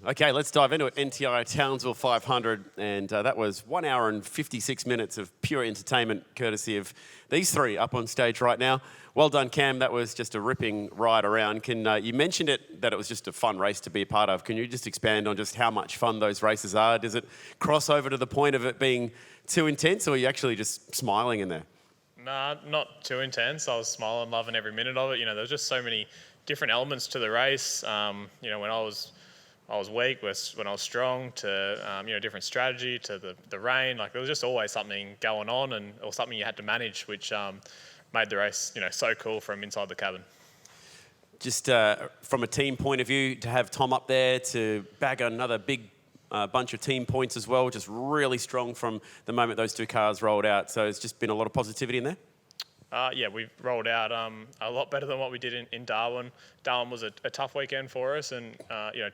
Okay, let's dive into it. NTI Townsville 500, and that was 1 hour and 56 minutes of pure entertainment, courtesy of these three up on stage right now. Well done, Cam. That was just a ripping ride around. You mentioned that it was just a fun race to be a part of. Can you just expand on just how much fun those races are? Does it cross over to the point of it being too intense, or are you actually just smiling in there? Nah, not too intense. I was smiling, loving every minute of it. There was just so many different elements to the race. When I was weak, when I was strong, to different strategy, to the rain. Like, there was just always something going on, or something you had to manage, which made the race so cool from inside the cabin. Just from a team point of view, to have Tom up there to bag another big bunch of team points as well, just really strong from the moment those two cars rolled out. So it's just been a lot of positivity in there. Yeah, we've rolled out a lot better than what we did in Darwin. Darwin was a tough weekend for us, and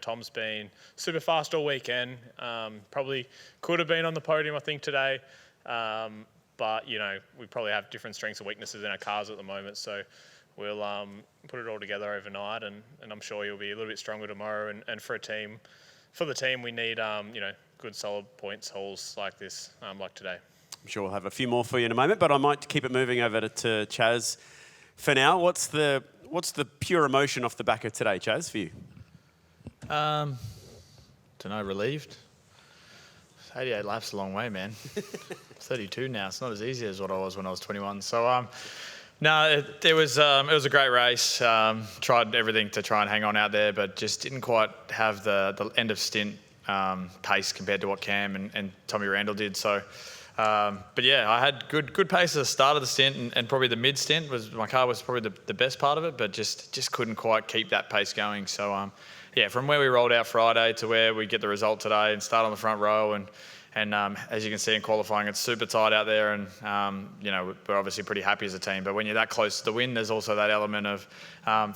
Tom's been super fast all weekend. Probably could have been on the podium, I think, today, but we probably have different strengths and weaknesses in our cars at the moment. So we'll put it all together overnight, and I'm sure he'll be a little bit stronger tomorrow. And for the team, we need good solid points hauls like this, like today. I'm sure we'll have a few more for you in a moment, but I might keep it moving over to Chaz for now. What's the pure emotion off the back of today, Chaz, for you? Don't know, relieved. 88 laps a long way, man. 32 now. It's not as easy as what I was when I was 21. So, no, it was a great race. Tried everything to try and hang on out there, but just didn't quite have the end of stint pace compared to what Cam and Tommy Randall did. So. But yeah, I had good pace at the start of the stint, and probably the mid stint my car was probably the best part of it, but just couldn't quite keep that pace going. So yeah, from where we rolled out Friday to where we get the result today and start on the front row, and as you can see in qualifying, it's super tight out there, and we're obviously pretty happy as a team. But when you're that close to the win, there's also that element of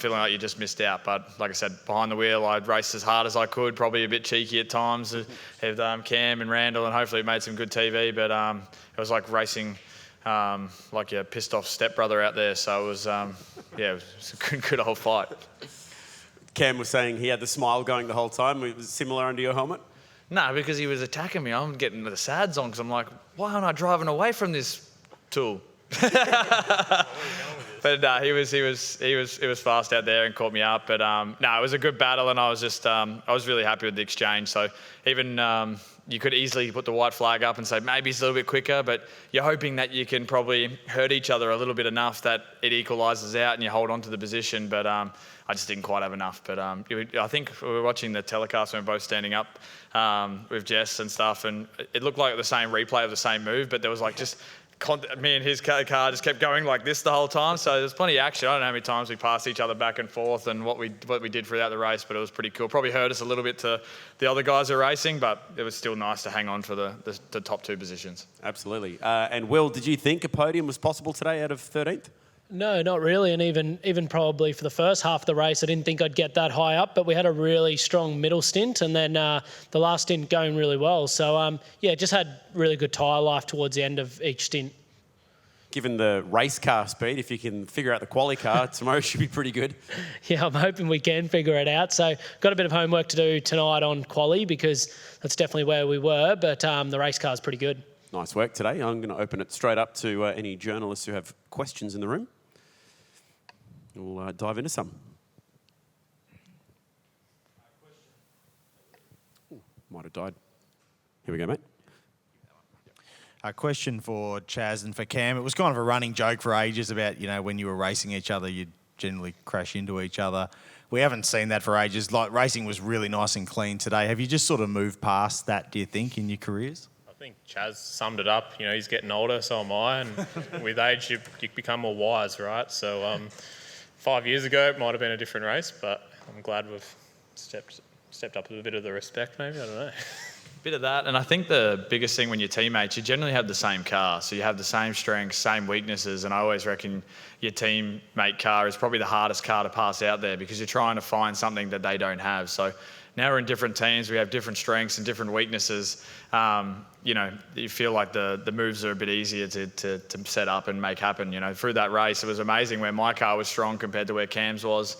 feeling like you just missed out. But like I said, behind the wheel, I raced as hard as I could, probably a bit cheeky at times with Cam and Randall, and hopefully it made some good TV. But it was like racing like your pissed off stepbrother out there. So it was it was a good old fight. Cam was saying he had the smile going the whole time. Was it similar under your helmet? No, because he was attacking me. I'm getting the sads on because I'm like, why aren't I driving away from this tool? But no, he was fast out there and caught me up. But it was a good battle, and I was really happy with the exchange. So even you could easily put the white flag up and say maybe it's a little bit quicker, but you're hoping that you can probably hurt each other a little bit enough that it equalises out and you hold on to the position. But I just didn't quite have enough. But I think we were watching the telecast when we were both standing up with Jess and stuff, and it looked like the same replay of the same move, but there was like just me and his car just kept going like this the whole time. So there's plenty of action. I don't know how many times we passed each other back and forth and what we did throughout the race, but it was pretty cool. Probably hurt us a little bit to the other guys who are racing, but it was still nice to hang on for the top two positions. Absolutely. And Will, did you think a podium was possible today out of 13th? No, not really. And even probably for the first half of the race, I didn't think I'd get that high up, but we had a really strong middle stint, and then the last stint going really well. So, just had really good tyre life towards the end of each stint. Given the race car speed, if you can figure out the quali car, tomorrow should be pretty good. Yeah, I'm hoping we can figure it out. So got a bit of homework to do tonight on quali, because that's definitely where we were, but the race car is pretty good. Nice work today. I'm going to open it straight up to any journalists who have questions in the room. We'll dive into some. Ooh, might have died. Here we go, mate. A question for Chaz and for Cam. It was kind of a running joke for ages about, when you were racing each other, you'd generally crash into each other. We haven't seen that for ages. Like, racing was really nice and clean today. Have you just sort of moved past that, do you think, in your careers? I think Chaz summed it up. He's getting older, so am I, and with age you become more wise, right? So 5 years ago it might have been a different race, but I'm glad we've stepped up with a bit of the respect, maybe. I don't know. Bit of that, and I think the biggest thing when you're teammates, you generally have the same car, so you have the same strengths, same weaknesses, and I always reckon your teammate car is probably the hardest car to pass out there, because you're trying to find something that they don't have. So now we're in different teams, we have different strengths and different weaknesses. You feel like the moves are a bit easier to set up and make happen. Through that race, it was amazing where my car was strong compared to where Cam's was.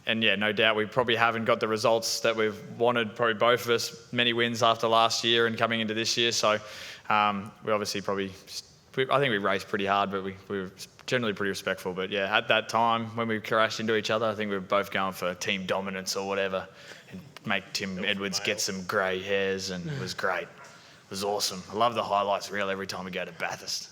yeah, no doubt we probably haven't got the results that we've wanted, probably both of us, many wins after last year and coming into this year. So we obviously I think we raced pretty hard, but we were generally pretty respectful. But yeah, at that time when we crashed into each other, I think we were both going for team dominance or whatever and make Tim Edwards get some grey hairs, and it was great. It was awesome. I love the highlights reel every time we go to Bathurst.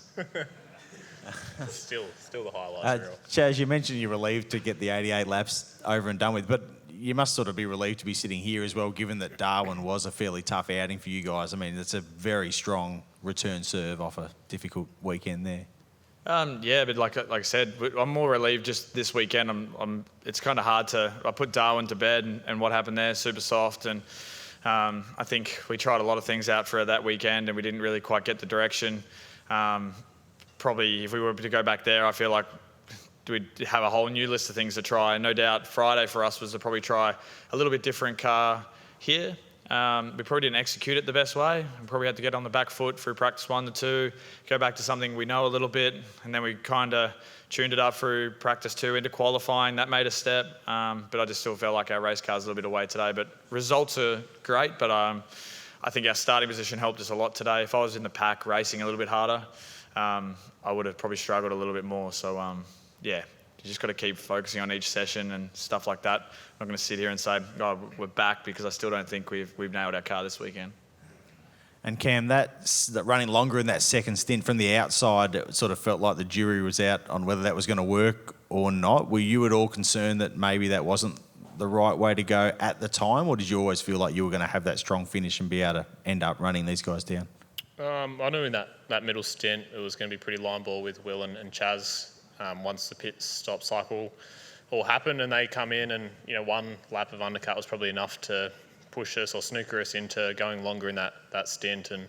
Still the highlights reel. Chaz, you mentioned you're relieved to get the 88 laps over and done with, but you must sort of be relieved to be sitting here as well, given that Darwin was a fairly tough outing for you guys. I mean, it's a very strong return serve off a difficult weekend there. Yeah, but like I said, I'm more relieved just this weekend. It's kind of hard I put Darwin to bed, and what happened there, super soft, and I think we tried a lot of things out for that weekend, and we didn't really quite get the direction. Probably if we were to go back there, I feel like we'd have a whole new list of things to try. No doubt Friday for us was to probably try a little bit different car here. We probably didn't execute it the best way. We probably had to get on the back foot through practice 1 to 2, go back to something we know a little bit, and then we kind of tuned it up through practice 2 into qualifying. That made a step, but I just still felt like our race car's a little bit away today. But results are great, but I think our starting position helped us a lot today. If I was in the pack racing a little bit harder, I would have probably struggled a little bit more. So, yeah, you just got to keep focusing on each session and stuff like that. I'm not going to sit here and say, oh, we're back, because I still don't think we've nailed our car this weekend. And Cam, that running longer in that second stint from the outside, it sort of felt like the jury was out on whether that was going to work or not. Were you at all concerned that maybe that wasn't the right way to go at the time, or did you always feel like you were going to have that strong finish and be able to end up running these guys down? I knew in that middle stint it was going to be pretty line ball with Will and Chaz. Once the pit stop cycle all happened and they come in, and one lap of undercut was probably enough to push us or snooker us into going longer in that stint. And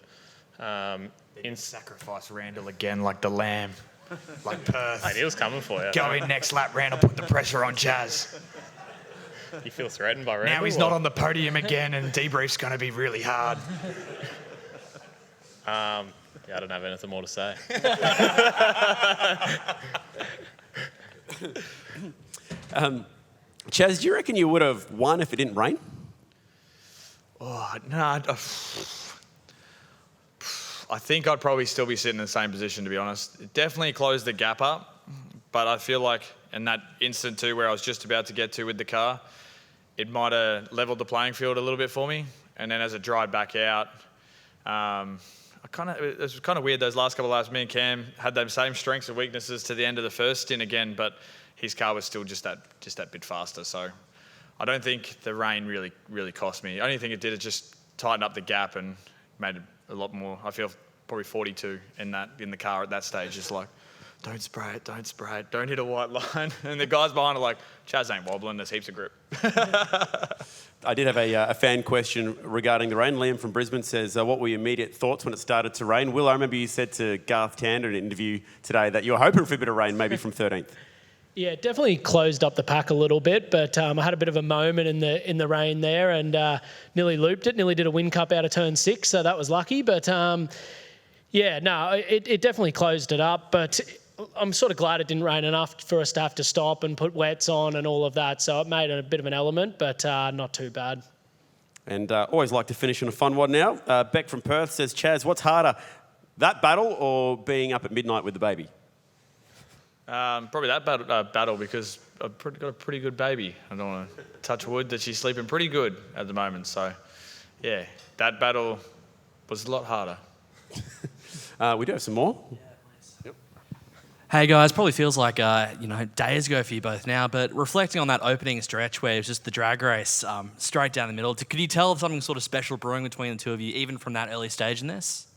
in sacrifice Randall again, like the lamb, like Perth. Mate, he was coming for you. Go in next lap, Randall, put the pressure on Chaz. You feel threatened by Randall? Now he's not on the podium again, and debrief's going to be really hard. Yeah, I don't have anything more to say. Chaz, do you reckon you would have won if it didn't rain? Oh, no. I think I'd probably still be sitting in the same position, to be honest. It definitely closed the gap up, but I feel like in that instant too, where I was just about to get to with the car, it might have leveled the playing field a little bit for me. And then as it dried back out, it was kind of weird those last couple of laps. Me and Cam had those same strengths and weaknesses to the end of the first stint again, but his car was still just that bit faster. So I don't think the rain really cost me. The only thing it did is just tighten up the gap and made it a lot more. I feel probably 42 in the car at that stage, just like, don't spray it, don't hit a white line. And the guys behind are like, Chaz ain't wobbling, there's heaps of grip. I did have a fan question regarding the rain. Liam from Brisbane says, what were your immediate thoughts when it started to rain? Will, I remember you said to Garth Tander in an interview today that you were hoping for a bit of rain, maybe from 13th. Yeah, it definitely closed up the pack a little bit, but I had a bit of a moment in the rain there and nearly looped it, nearly did a win cup out of turn 6, so that was lucky. But it definitely closed it up, but I'm sort of glad it didn't rain enough for us to have to stop and put wets on and all of that. So it made it a bit of an element, but not too bad. And always like to finish on a fun one now. Beck from Perth says, Chaz, what's harder, that battle or being up at midnight with the baby? Probably that battle, because I've got a pretty good baby. I don't want to touch wood that she's sleeping pretty good at the moment. So, yeah, that battle was a lot harder. We do have some more. Hey guys, probably feels like days ago for you both now, but reflecting on that opening stretch where it was just the drag race straight down the middle, could you tell something sort of special brewing between the two of you, even from that early stage in this?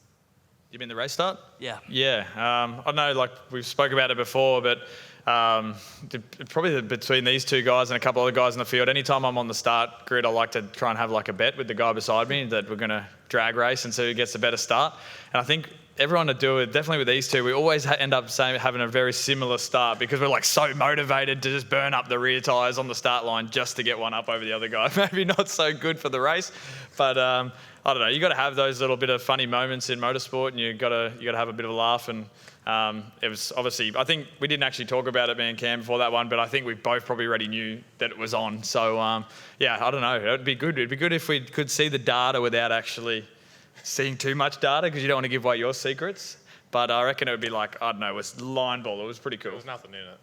You mean the race start? Yeah. Yeah. I know, like we've spoke about it before, but probably between these two guys and a couple other guys in the field, anytime I'm on the start grid, I like to try and have like a bet with the guy beside me that we're going to drag race and see who gets a better start. And I think everyone would do it, definitely with these two, we always end up having a very similar start because we're like so motivated to just burn up the rear tyres on the start line just to get one up over the other guy. Maybe not so good for the race, but I don't know. You got to have those little bit of funny moments in motorsport, and you got to have a bit of a laugh. And It was obviously, I think we didn't actually talk about it, me and Cam, before that one, but I think we both probably already knew that it was on. So, yeah, I don't know. It'd be good. It'd be good if we could see the data without actually seeing too much data, because you don't want to give away your secrets. But I reckon it would be like, I don't know, it was line ball. It was pretty cool. There was nothing in it.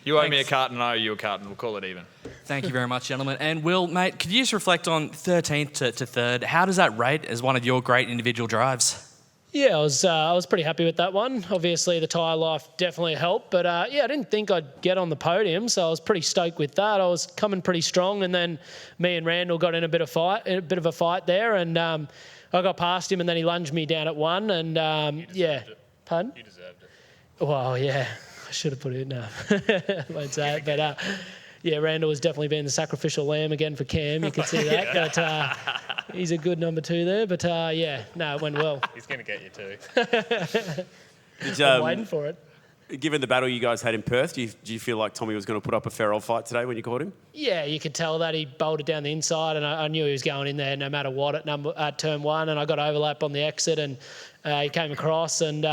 You owe me a carton, I owe you a carton. We'll call it even. Thank you very much, gentlemen. And Will, mate, could you just reflect on 13th to 3rd? How does that rate as one of your great individual drives? Yeah, I was pretty happy with that one. Obviously, the tyre life definitely helped, but yeah, I didn't think I'd get on the podium, so I was pretty stoked with that. I was coming pretty strong, and then me and Randall got in a bit of a fight there, and I got past him, and then he lunged me down at 1, and yeah, pardon? You deserved it. Well, yeah, I should have put it in. No, I won't say it, but yeah, Randall was definitely being the sacrificial lamb again for Cam. You can see that, but he's a good number 2 there. But yeah, no, it went well. He's going to get you too. I'm waiting for it. Given the battle you guys had in Perth, do you feel like Tommy was going to put up a fair old fight today when you caught him? Yeah, you could tell that he bolted down the inside, and I knew he was going in there no matter what at turn 1, and I got overlap on the exit, and he came across, and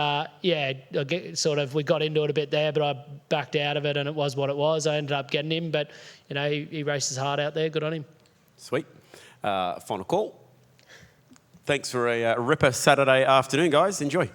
yeah, we got into it a bit there, but I backed out of it, and it was what it was. I ended up getting him, but you know, he raced his heart out there. Good on him. Sweet. Final call. Thanks for a ripper Saturday afternoon, guys. Enjoy.